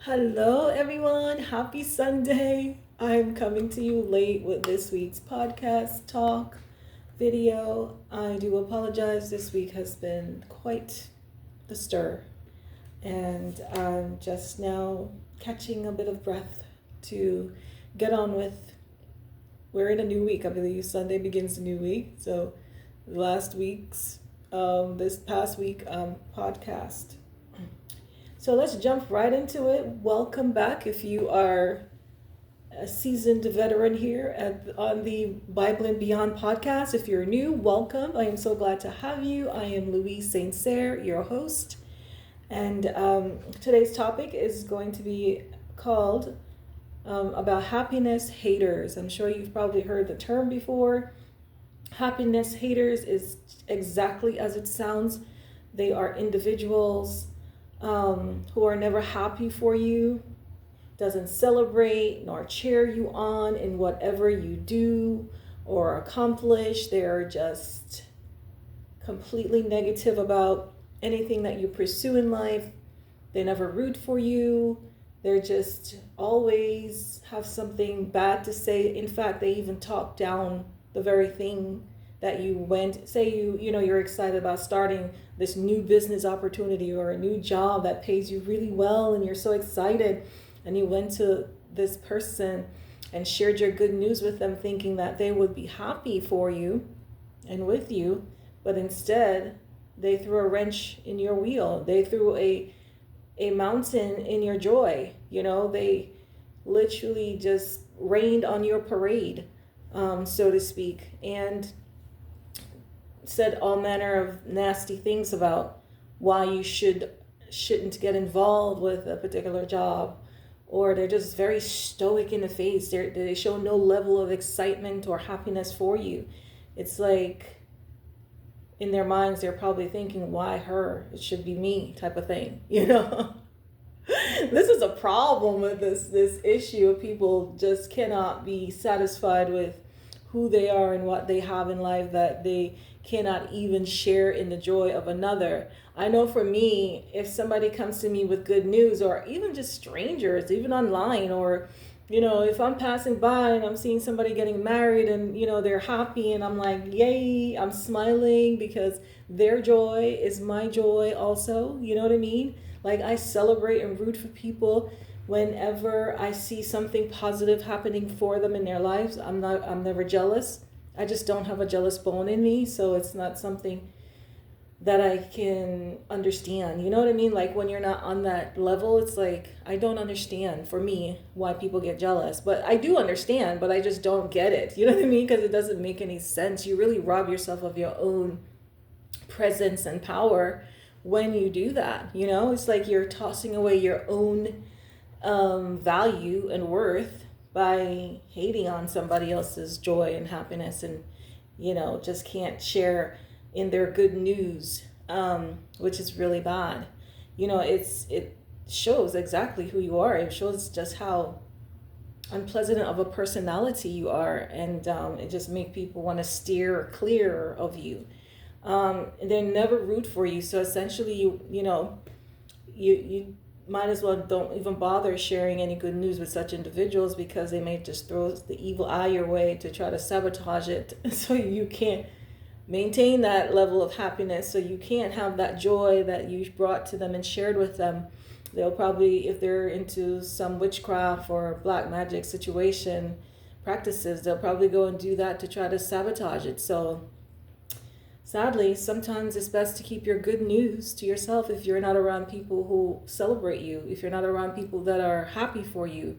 Hello, everyone. Happy Sunday. I'm coming to you late with this week's podcast talk video. I do apologize. This week has been quite the stir, and I'm just now catching a bit of breath to get on with. We're in a new week. I believe Sunday begins a new week. So, last week's, this past week, podcast. So let's jump right into it. Welcome back if you are a seasoned veteran here on the Bible and Beyond podcast. If you're new, welcome. I am so glad to have you. I am Louise Saint Cyr, your host. And today's topic is going to be called about happiness haters. I'm sure you've probably heard the term before. Happiness haters is exactly as it sounds. They are individuals who are never happy for you, doesn't celebrate nor cheer you on in whatever you do or accomplish. They're just completely negative about anything that you pursue in life. They never root for you. They're just always have something bad to say. In fact, they even talk down the very thing that you went, say you're excited about starting this new business opportunity or a new job that pays you really well and you're so excited, and you went to this person and shared your good news with them thinking that they would be happy for you and with you, but instead they threw a wrench in your wheel. They threw a mountain in your joy. They literally just rained on your parade, so to speak, and said all manner of nasty things about why you shouldn't get involved with a particular job, or they're just very stoic in the face. They show no level of excitement or happiness for you. It's like in their minds they're probably thinking, why her? It should be me, type of thing. This is a problem with this issue of people just cannot be satisfied with who they are and what they have in life, that they cannot even share in the joy of another. I know for me, if somebody comes to me with good news, or even just strangers, even online, or if I'm passing by and I'm seeing somebody getting married and they're happy and I'm like, yay, I'm smiling because their joy is my joy also. You know what I mean? Like, I celebrate and root for people whenever I see something positive happening for them in their lives. I'm never jealous. I just don't have a jealous bone in me, so it's not something that I can understand. You know what I mean? Like, when you're not on that level, it's like, I don't understand, for me, why people get jealous. But I do understand, but I just don't get it. You know what I mean? Because it doesn't make any sense. You really rob yourself of your own presence and power when you do that. It's like you're tossing away your own value and worth by hating on somebody else's joy and happiness, and just can't share in their good news, which is really bad. It shows exactly who you are. It shows just how unpleasant of a personality you are, and it just make people want to steer clear of you. They never root for you, so essentially you might as well don't even bother sharing any good news with such individuals, because they may just throw the evil eye your way to try to sabotage it so you can't maintain that level of happiness, so you can't have that joy that you brought to them and shared with them. They'll probably, if they're into some witchcraft or black magic situation practices, they'll probably go and do that to try to sabotage it. So sadly, sometimes it's best to keep your good news to yourself if you're not around people who celebrate you, if you're not around people that are happy for you,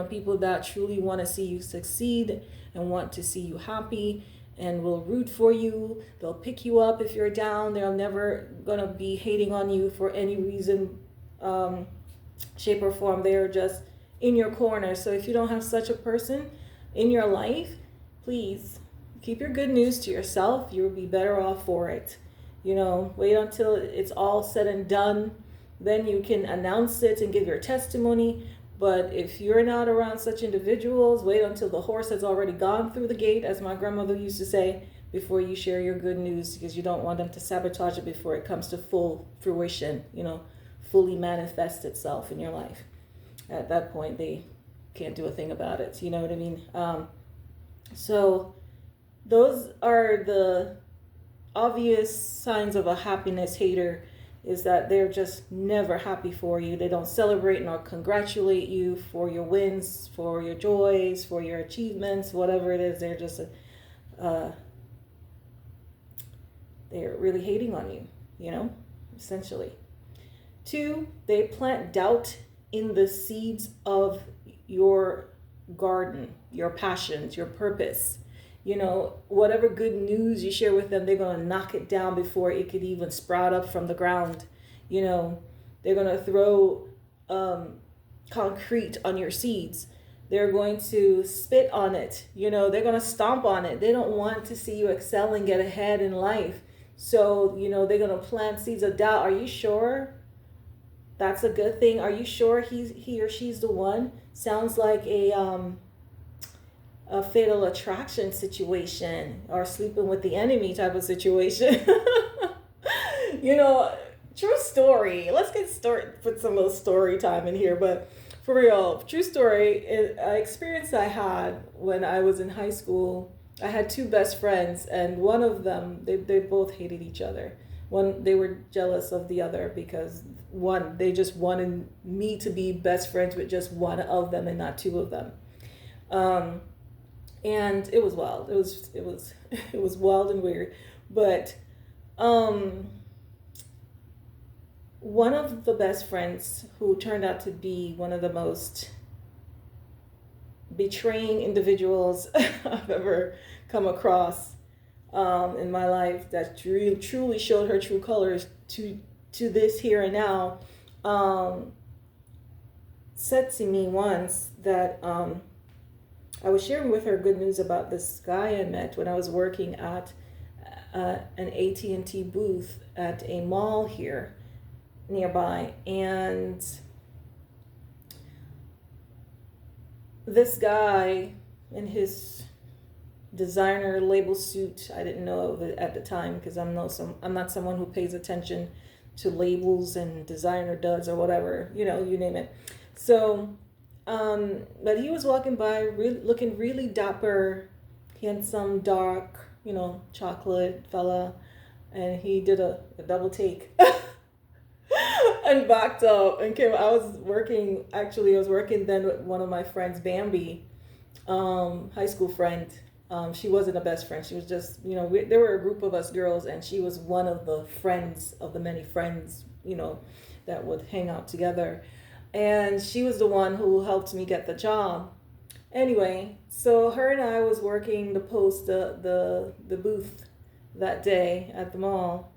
people that truly want to see you succeed and want to see you happy and will root for you. They'll pick you up if you're down. They're never going to be hating on you for any reason, shape or form. They're just in your corner. So if you don't have such a person in your life, please keep your good news to yourself. You'll be better off for it. Wait until it's all said and done. Then you can announce it and give your testimony. But if you're not around such individuals, wait until the horse has already gone through the gate, as my grandmother used to say, before you share your good news, because you don't want them to sabotage it before it comes to full fruition, fully manifest itself in your life. at that point, they can't do a thing about it. You know what I mean? So those are the obvious signs of a happiness hater, is that they're just never happy for you. They don't celebrate nor congratulate you for your wins, for your joys, for your achievements, whatever it is. They're just they're really hating on you, essentially. 2, they plant doubt in the seeds of your garden, your passions, your purpose. Whatever good news you share with them, they're going to knock it down before it could even sprout up from the ground. They're going to throw concrete on your seeds. They're going to spit on it. They're going to stomp on it. They don't want to see you excel and get ahead in life. So, they're going to plant seeds of doubt. Are you sure that's a good thing? Are you sure he or she's the one? Sounds like a fatal attraction situation, or sleeping with the enemy type of situation. True story. Let's put some little story time in here. But for real, true story, experience I had when I was in high school. I had 2 best friends, and one of them, they both hated each other. One, they were jealous of the other because they just wanted me to be best friends with just one of them and not 2 of them. And it was wild. It was wild and weird. But one of the best friends, who turned out to be one of the most betraying individuals I've ever come across in my life, that truly showed her true colors to this here and now, said to me once that I was sharing with her good news about this guy I met when I was working at an AT&T booth at a mall here nearby. And this guy in his designer label suit, I didn't know of it at the time because I'm not someone who pays attention to labels and designer duds or whatever, you name it. So but he was walking by looking really dapper, handsome, dark, chocolate fella, and he did a double take and backed up and came. I was working then with one of my friends, Bambi, high school friend. She wasn't a best friend. She was just, there were a group of us girls, and she was one of the friends of the many friends, that would hang out together. And she was the one who helped me get the job. Anyway, so her and I was working to post the booth that day at the mall.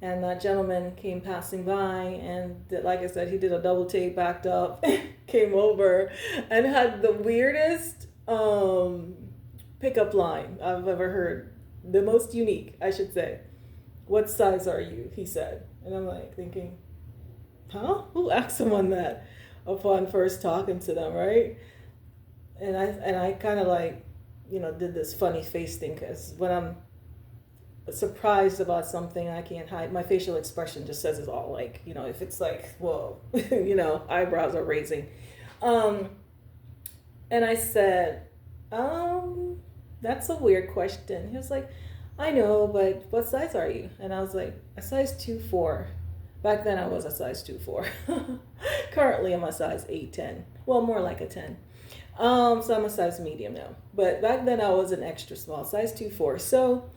And that gentleman came passing by, and like I said, he did a double take, backed up, came over, and had the weirdest pickup line I've ever heard. The most unique, I should say. "What size are you?" he said. And I'm like thinking, huh? Who asked someone that upon first talking to them, right? And I kind of like, did this funny face thing, because when I'm surprised about something, I can't hide. My facial expression just says it all. Like, if it's like, whoa, eyebrows are raising. And I said, that's a weird question. He was like, I know, but what size are you? And I was like, a size 2'4". Back then I was a size 2'4". Currently I'm a size 8'10". Well, more like a 10. So I'm a size medium now. But back then I was an extra small, size 2'4". So,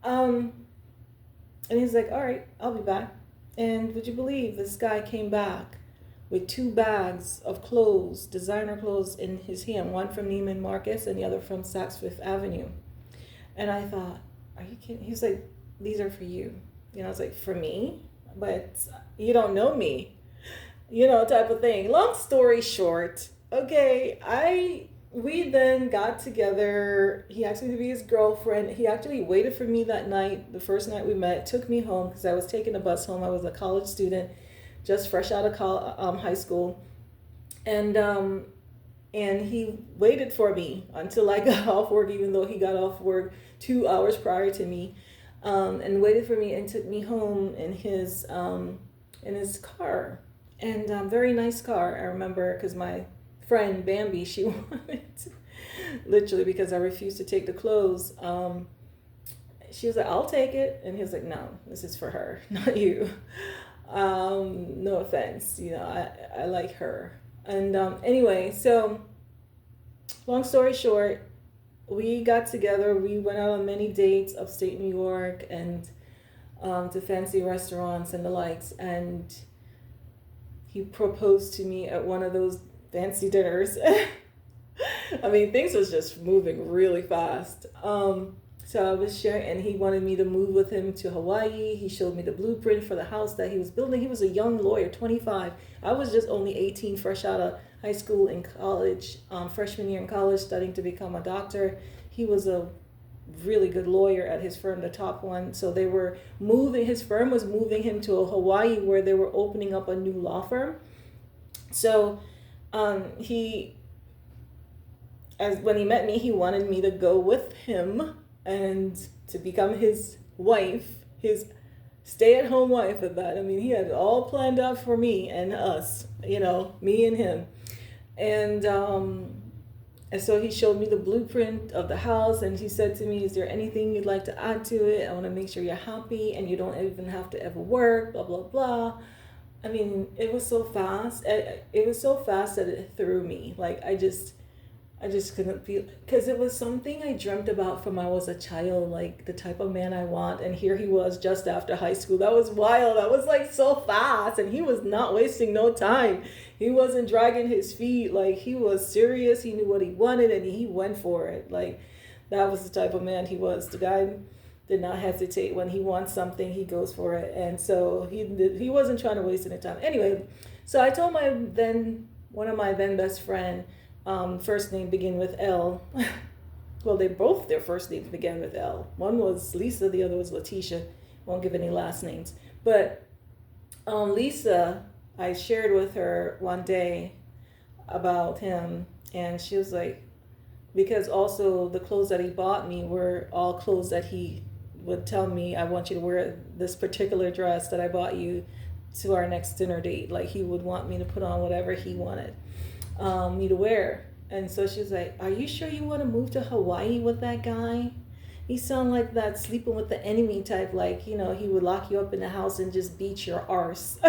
and he's like, all right, I'll be back. And would you believe this guy came back with 2 bags of clothes, designer clothes in his hand, one from Neiman Marcus and the other from Saks Fifth Avenue. And I thought, are you kidding? He's like, these are for you. I was like, for me? But you don't know me, type of thing. Long story short, okay, we then got together. He asked me to be his girlfriend. He actually waited for me that night, the first night we met, took me home because I was taking a bus home. I was a college student, just fresh out of high school. And he waited for me until I got off work, even though he got off work 2 hours prior to me, and waited for me and took me home in his car. And very nice car. I remember because my friend Bambi, she wanted, literally because I refused to take the clothes. She was like, "I'll take it," and he was like, "No, this is for her, not you." No offense, I like her. And anyway, so long story short, we got together. We went out on many dates upstate New York and to fancy restaurants and the likes. And he proposed to me at one of those fancy dinners. I mean, things was just moving really fast. So I was sharing, and he wanted me to move with him to Hawaii. He showed me the blueprint for the house that he was building. He was a young lawyer, 25. I was just only 18, fresh out of high school and college, freshman year in college, studying to become a doctor. He was a really good lawyer at his firm, the top one. So they were moving, his firm was moving him to Hawaii where they were opening up a new law firm. So when he met me, he wanted me to go with him and to become his wife, his stay-at-home wife at that. I mean, he had it all planned out for me and us, me and him. And so he showed me the blueprint of the house, and he said to me, "Is there anything you'd like to add to it? I want to make sure you're happy and you don't even have to ever work, blah, blah, blah." I mean, it was so fast. It was so fast that it threw me. Like, I just couldn't feel, because it was something I dreamt about from I was a child, like the type of man I want. And here he was just after high school. That was wild. That was like so fast. And he was not wasting no time. He wasn't dragging his feet. Like, he was serious. He knew what he wanted and he went for it. Like, that was the type of man he was. The guy did not hesitate. When he wants something, he goes for it. And so he wasn't trying to waste any time. Anyway, so I told one of my then best friend, first name begin with L. Well, their first names began with L. One was Lisa, the other was Letitia. Won't give any last names. But Lisa, I shared with her one day about him, and she was like, because also the clothes that he bought me were all clothes that he would tell me, "I want you to wear this particular dress that I bought you to our next dinner date." Like, he would want me to put on whatever he wanted me to wear. And so she was like, "Are you sure you want to move to Hawaii with that guy? He sound like that sleeping with the enemy type, like, he would lock you up in the house and just beat your arse."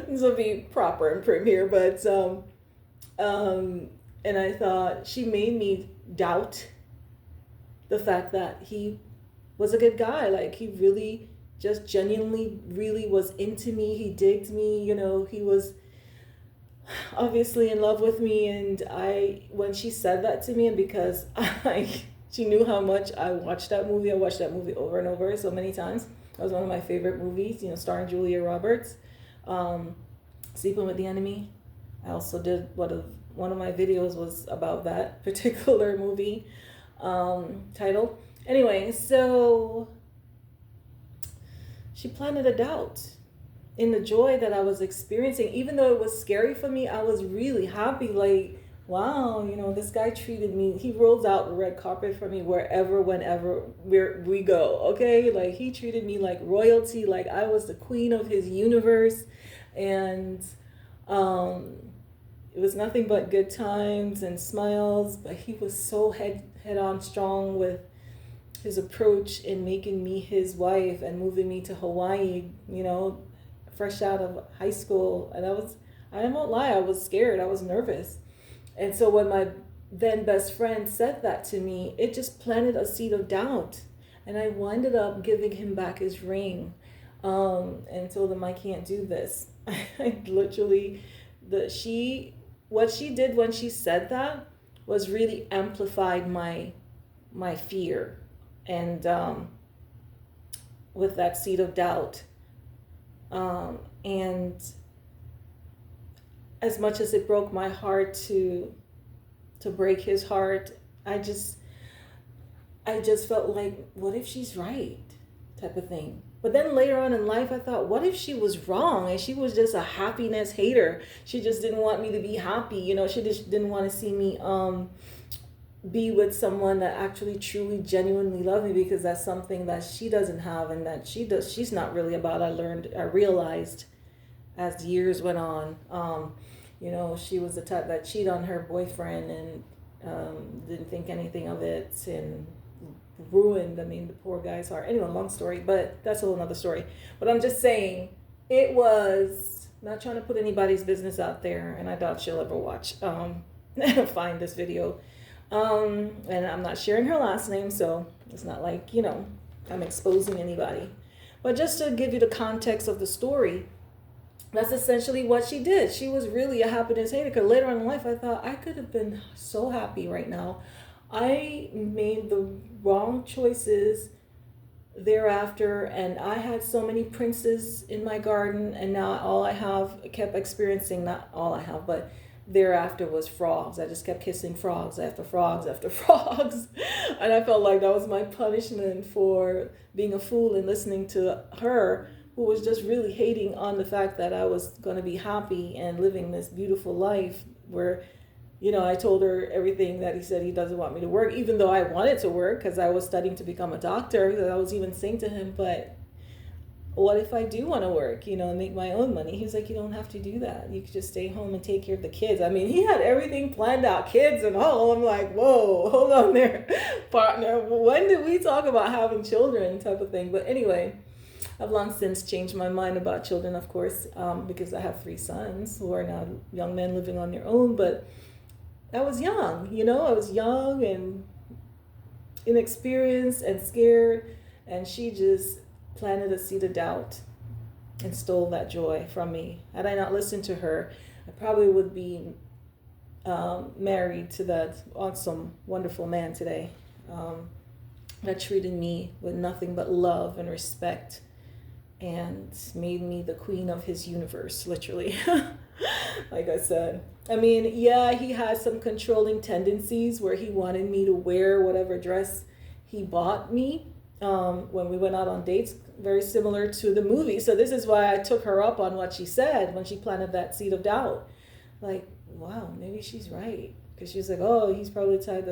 This will be proper and prim here, but and I thought, she made me doubt the fact that he was a good guy. Like, he really just genuinely really was into me. He digged me, he was obviously in love with me. And when she said that to me, and because she knew how much I watched that movie over and over so many times. That was one of my favorite movies, starring Julia Roberts. Sleeping with the Enemy. I also did one of my videos was about that particular movie title. Anyway, so she planted a doubt in the joy that I was experiencing. Even though it was scary for me, I was really happy. Like, wow, this guy treated me. He rolls out the red carpet for me whenever we go, okay? Like, he treated me like royalty, like I was the queen of his universe. And it was nothing but good times and smiles. But he was so head on strong with his approach in making me his wife and moving me to Hawaii, fresh out of high school. And I won't lie, I was scared. I was nervous. And so when my then best friend said that to me, it just planted a seed of doubt. And I winded up giving him back his ring and told him, "I can't do this." I literally, what she did when she said that was really amplified my fear. And with that seed of doubt. And as much as it broke my heart to break his heart, I just felt like, what if she's right, type of thing. But then later on in life, I thought, what if she was wrong and she was just a happiness hater? She just didn't want me to be happy. She just didn't want to see me be with someone that actually truly genuinely loved me, because that's something that she doesn't have and that she's not really about. I realized as years went on. She was the type that cheated on her boyfriend and didn't think anything of it and ruined, the poor guy's heart. Anyway, long story, but that's a whole nother story. But I'm just saying, it was not trying to put anybody's business out there, and I doubt she'll ever find this video. And I'm not sharing her last name, so it's not like, I'm exposing anybody. But just to give you the context of the story, that's essentially what she did. She was really a happiness hater, because later on in life, I thought I could have been so happy right now. I made the wrong choices thereafter, and I had so many princes in my garden, and now all I have kept experiencing, not all I have, but thereafter was frogs. I just kept kissing frogs after frogs after frogs. And I felt like that was my punishment for being a fool and listening to her, who was just really hating on the fact that I was going to be happy and living this beautiful life where, I told her everything that he said he doesn't want me to work, even though I wanted to work because I was studying to become a doctor. I was even saying to him, but what if I do want to work, and make my own money? He was like, you don't have to do that. You could just stay home and take care of the kids. He had everything planned out, kids and all. I'm like, whoa, hold on there, partner. When did we talk about having children type of thing? But anyway, I've long since changed my mind about children, of course, because I have 3 sons who are now young men living on their own. But I was young, I was young and inexperienced and scared. And she just planted a seed of doubt and stole that joy from me. Had I not listened to her, I probably would be married to that awesome, wonderful man today that treated me with nothing but love and respect and made me the queen of his universe, literally. Like I said. Yeah, he had some controlling tendencies where he wanted me to wear whatever dress he bought me when we went out on dates, very similar to the movie. So this is why I took her up on what she said when she planted that seed of doubt. Like, wow, maybe she's right. Because she's like, oh, he's probably the type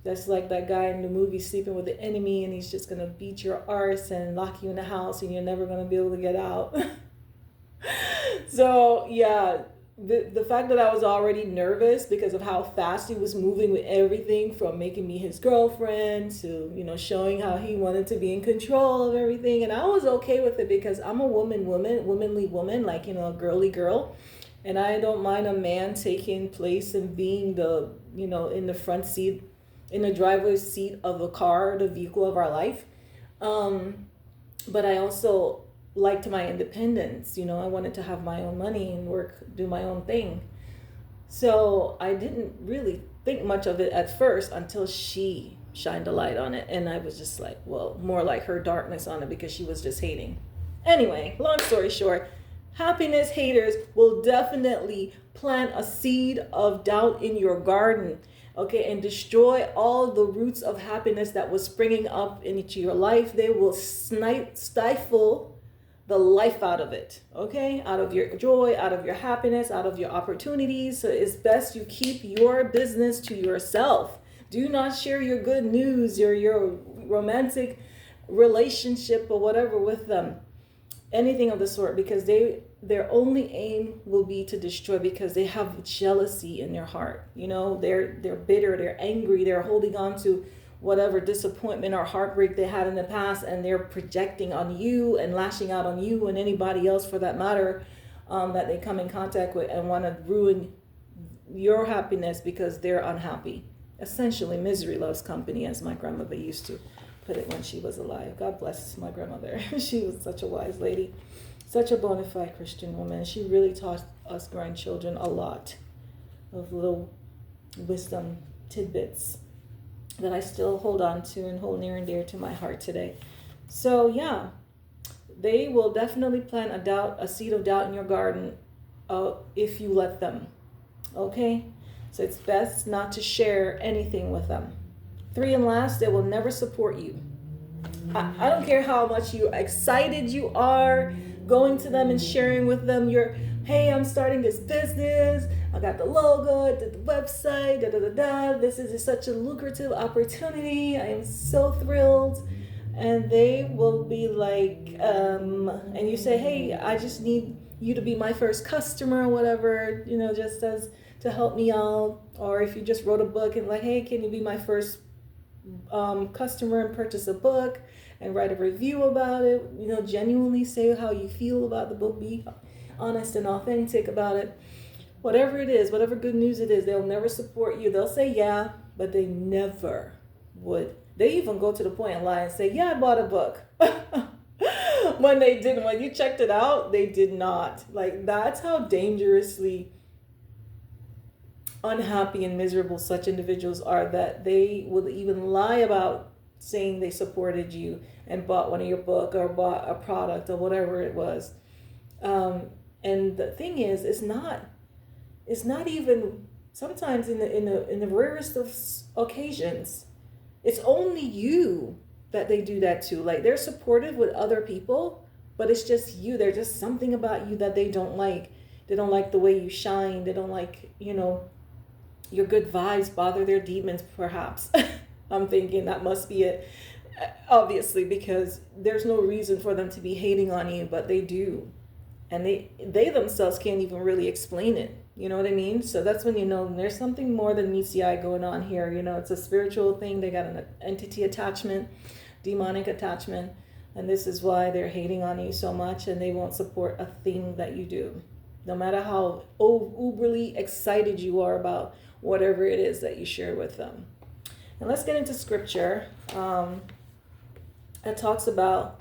that's like that guy in the movie sleeping with the enemy, and he's just going to beat your arse and lock you in the house and you're never going to be able to get out. So, yeah, the fact that I was already nervous because of how fast he was moving with everything from making me his girlfriend to, showing how he wanted to be in control of everything. And I was okay with it because I'm a womanly woman, like, a girly girl. And I don't mind a man taking place and being the, in the front seat, in the driver's seat of a car, the vehicle of our life. But I also liked my independence. I wanted to have my own money and do my own thing. So I didn't really think much of it at first until she shined a light on it. And I was just like, well, more like her darkness on it because she was just hating. Anyway, long story short, happiness haters will definitely plant a seed of doubt in your garden. Okay, and destroy all the roots of happiness that was springing up into your life. They will stifle the life out of it, okay? Out of your joy, out of your happiness, out of your opportunities. So it's best you keep your business to yourself. Do not share your good news or your romantic relationship or whatever with them. Anything of the sort, because their only aim will be to destroy, because they have jealousy in their heart. They're bitter, they're angry, they're holding on to whatever disappointment or heartbreak they had in the past, and they're projecting on you and lashing out on you and anybody else for that matter that they come in contact with, and want to ruin your happiness because they're unhappy. Essentially, misery loves company, as my grandmother used to put it when she was alive. God bless my grandmother. She was such a wise lady, such a bona fide Christian woman. She really taught us grandchildren a lot of little wisdom tidbits that I still hold on to and hold near and dear to my heart today. So yeah, they will definitely plant a seed of doubt in your garden if you let them. Okay? So it's best not to share anything with them. 3 and last, they will never support you. I don't care how much excited you are going to them and sharing with them hey, I'm starting this business. I got the logo, I did the website, This is such a lucrative opportunity. I am so thrilled. And they will be like, and you say, hey, I just need you to be my first customer or whatever, just as to help me out. Or if you just wrote a book and like, hey, can you be my first customer and purchase a book and write a review about it, genuinely say how you feel about the book, be honest and authentic about it. Whatever it is, whatever good news it is, they'll never support you. They'll say yeah, but they never would. They even go to the point and lie and say, yeah, I bought a book. When they didn't. When you checked it out, they did not. Like, that's how dangerously unhappy and miserable such individuals are, that they will even lie about saying they supported you and bought one of your book or bought a product or whatever it was. And the thing is, it's not even, sometimes in the rarest of occasions, it's only you that they do that to. Like, they're supportive with other people, but it's just you. There's just something about you that they don't like. They don't like the way you shine. They don't like, your good vibes bother their demons, perhaps. I'm thinking that must be it, obviously, because there's no reason for them to be hating on you, but they do. And they themselves can't even really explain it. You know what I mean? So that's when there's something more than meets the eye going on here. It's a spiritual thing. They got an entity attachment, demonic attachment. And this is why they're hating on you so much, and they won't support a thing that you do. No matter how uberly excited you are about whatever it is that you share with them. And let's get into scripture. It talks about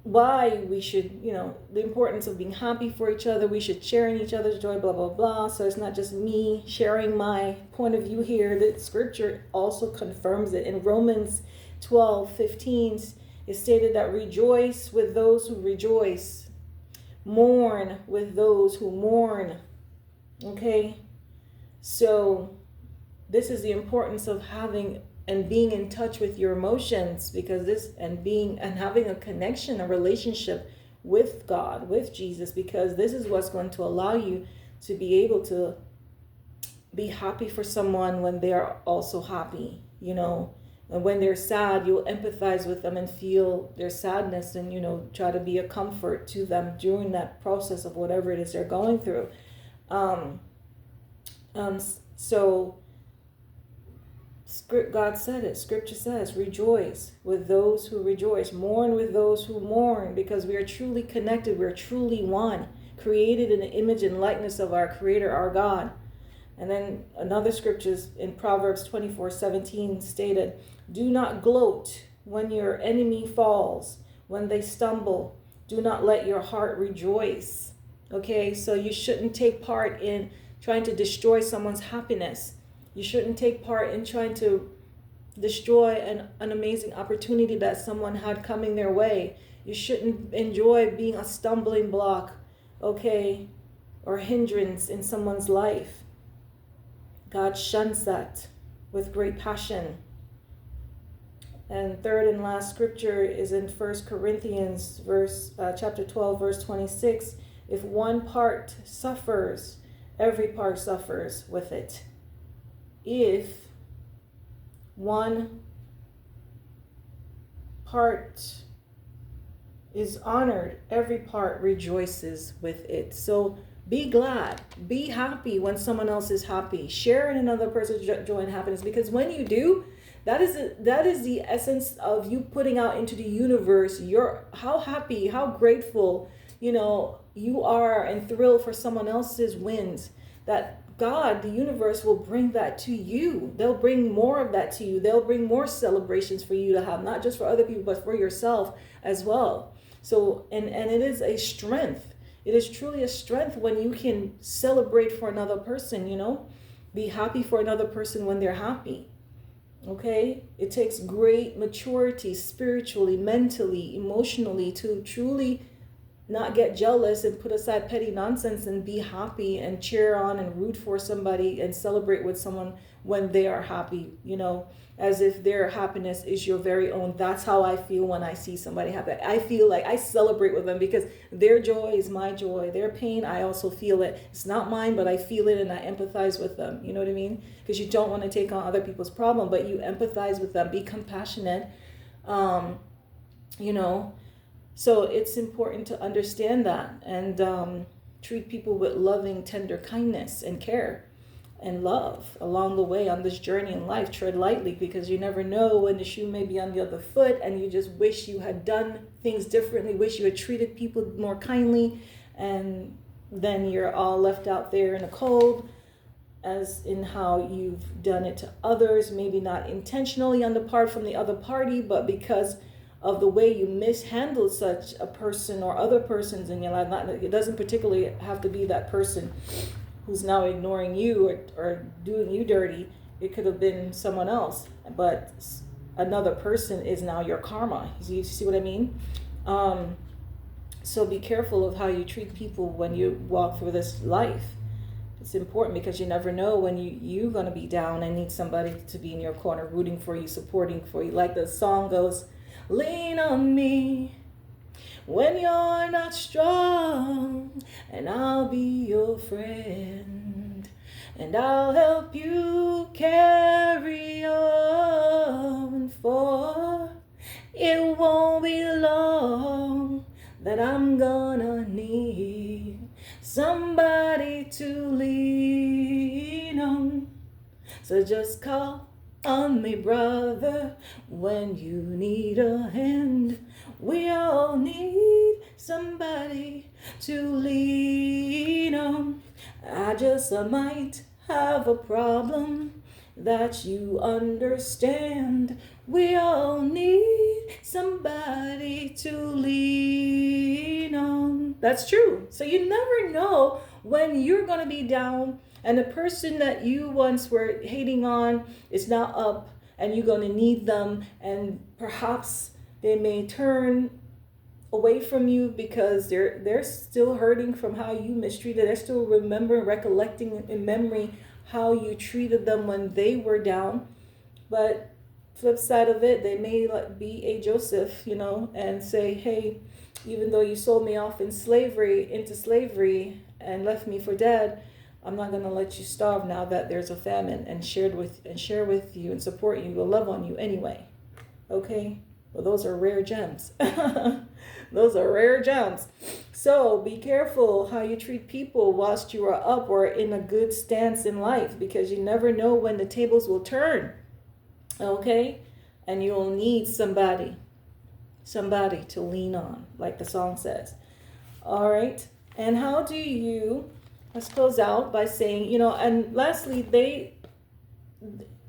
why we should, the importance of being happy for each other. We should share in each other's joy, blah, blah, blah. So it's not just me sharing my point of view here. The scripture also confirms it. In Romans 12:15, it's stated that rejoice with those who rejoice. Mourn with those who mourn. Okay? So this is the importance of having and being in touch with your emotions, because having a connection, a relationship with God, with Jesus, because this is what's going to allow you to be able to be happy for someone when they are also happy, and when they're sad, you'll empathize with them and feel their sadness and, try to be a comfort to them during that process of whatever it is they're going through. So God said it. Scripture says, rejoice with those who rejoice. Mourn with those who mourn, because we are truly connected. We're truly one, created in the image and likeness of our Creator, our God. And then another scriptures in Proverbs 24:17 stated, do not gloat when your enemy falls, when they stumble. Do not let your heart rejoice. Okay, so you shouldn't take part in trying to destroy someone's happiness. You shouldn't take part in trying to destroy an amazing opportunity that someone had coming their way. You shouldn't enjoy being a stumbling block, okay, or hindrance in someone's life. God shuns that with great passion. And third and last scripture is in 1 Corinthians chapter 12, verse 26. If one part suffers, every part suffers with it. If one part is honored, every part rejoices with it. So be glad, be happy when someone else is happy. Share in another person's joy and happiness, because when you do, that is the essence of you putting out into the universe how happy, how grateful, you are and thrilled for someone else's wins. That God, the universe, will bring that to you. They'll bring more of that to you. They'll bring more celebrations for you to have, not just for other people, but for yourself as well. So, and it is a strength. It is truly a strength when you can celebrate for another person, be happy for another person when they're happy. Okay? It takes great maturity spiritually, mentally, emotionally to truly not get jealous and put aside petty nonsense and be happy and cheer on and root for somebody and celebrate with someone when they are happy, as if their happiness is your very own. That's how I feel when I see somebody happy. I feel like I celebrate with them because their joy is my joy. Their pain, I also feel it. It's not mine, but I feel it and I empathize with them. You know what I mean? Because you don't want to take on other people's problem, but you empathize with them. Be compassionate, So it's important to understand that and treat people with loving, tender kindness and care and love along the way on this journey in life. Tread lightly, because you never know when the shoe may be on the other foot and you just wish you had done things differently, wish you had treated people more kindly, and then you're all left out there in the cold as in how you've done it to others, maybe not intentionally on the part from the other party, but because of the way you mishandled such a person or other persons in your life. It doesn't particularly have to be that person who's now ignoring you or doing you dirty. It could have been someone else, but another person is now your karma. You see what I mean? So be careful of how you treat people when you walk through this life. It's important because you never know when you're going to be down and need somebody to be in your corner, rooting for you, supporting for you. Like the song goes, lean on me when you're not strong, and I'll be your friend, and I'll help you carry on, for it won't be long that I'm gonna need somebody to lean on. So just call on me, brother, when you need a hand. We all need somebody to lean on. I might have a problem that you understand. We all need somebody to lean on. That's true. So you never know when you're going to be down and the person that you once were hating on is now up and you're going to need them, and perhaps they may turn away from you because they're still hurting from how you mistreated. They're still recollecting in memory how you treated them when they were down. But flip side of it, they may be a Joseph, and say, hey, even though you sold me off into slavery and left me for dead, I'm not going to let you starve now that there's a famine, and share with you and support you, will love on you anyway. Okay? Well, those are rare gems. Those are rare gems. So be careful how you treat people whilst you are up or in a good stance in life, because you never know when the tables will turn. Okay? And you'll need somebody to lean on, like the song says. All right? And how do you, let's close out by saying, and lastly,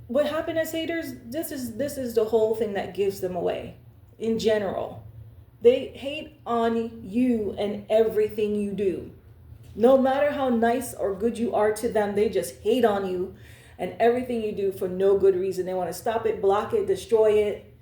what happened as haters, this is the whole thing that gives them away in general. They hate on you and everything you do. No matter how nice or good you are to them, they just hate on you and everything you do for no good reason. They want to stop it, block it, destroy it,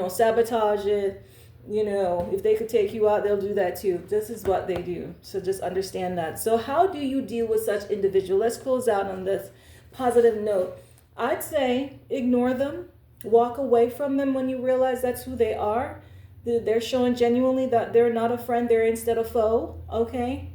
sabotage it. If they could take you out, they'll do that too. This is what they do. So just understand that. So how do you deal with such individuals? Let's close out on this positive note. I'd say ignore them. Walk away from them when you realize that's who they are. They're showing genuinely that they're not a friend, they're instead a foe, okay?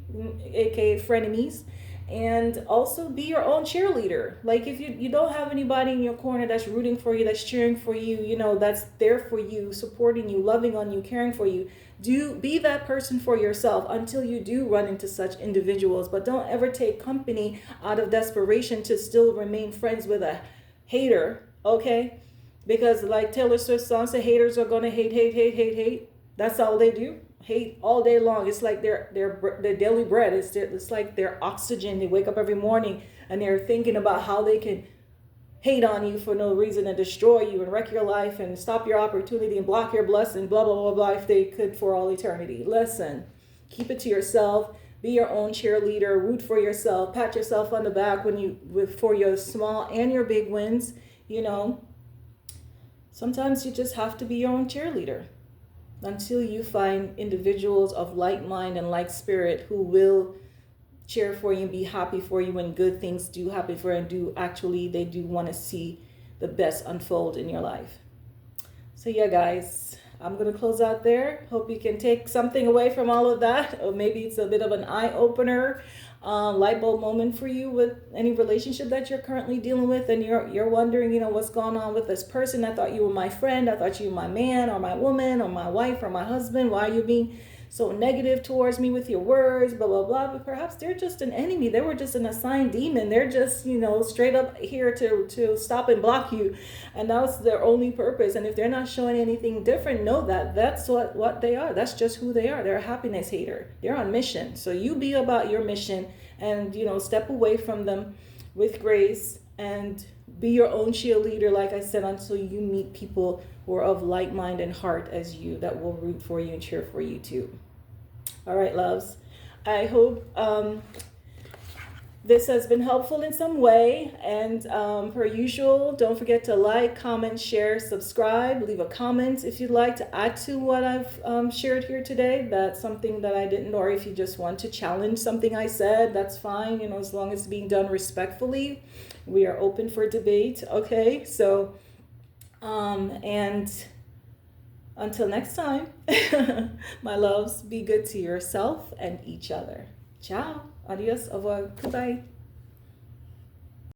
AKA frenemies. And also be your own cheerleader. Like if you don't have anybody in your corner that's rooting for you, that's cheering for you, that's there for you, supporting you, loving on you, caring for you, be that person for yourself until you do run into such individuals. But don't ever take company out of desperation to still remain friends with a hater, okay? Because like Taylor Swift's song said, haters are gonna hate. That's all they do. Hate all day long. It's like their daily bread. It's like their oxygen. They wake up every morning and they're thinking about how they can hate on you for no reason and destroy you and wreck your life and stop your opportunity and block your blessing, blah, blah, blah, blah, if they could for all eternity. Listen, keep it to yourself. Be your own cheerleader. Root for yourself. Pat yourself on the back for your small and your big wins. Sometimes you just have to be your own cheerleader until you find individuals of like mind and like spirit who will cheer for you and be happy for you when good things do happen for you and they do want to see the best unfold in your life. So yeah, guys, I'm going to close out there. Hope you can take something away from all of that, or maybe it's a bit of an eye-opener light bulb moment for you with any relationship that you're currently dealing with, and you're wondering, what's going on with this person. I thought you were my friend. I thought you were my man or my woman or my wife or my husband. Why are you being so negative towards me with your words, blah, blah, blah. But perhaps they're just an enemy. They were just an assigned demon. They're just, straight up here to stop and block you. And that's their only purpose. And if they're not showing anything different, know that that's what they are. That's just who they are. They're a happiness hater. They're on mission. So you be about your mission and, step away from them with grace and be your own cheerleader, like I said, until you meet people who are of like mind and heart as you, that will root for you and cheer for you too. All right, loves. I hope this has been helpful in some way. And per usual, don't forget to like, comment, share, subscribe, leave a comment if you'd like to add to what I've shared here today. That's something that I didn't know, or if you just want to challenge something I said, that's fine. As long as it's being done respectfully, we are open for debate. Okay, so, and until next time, my loves, be good to yourself and each other. Ciao. Adios. Au revoir. Goodbye.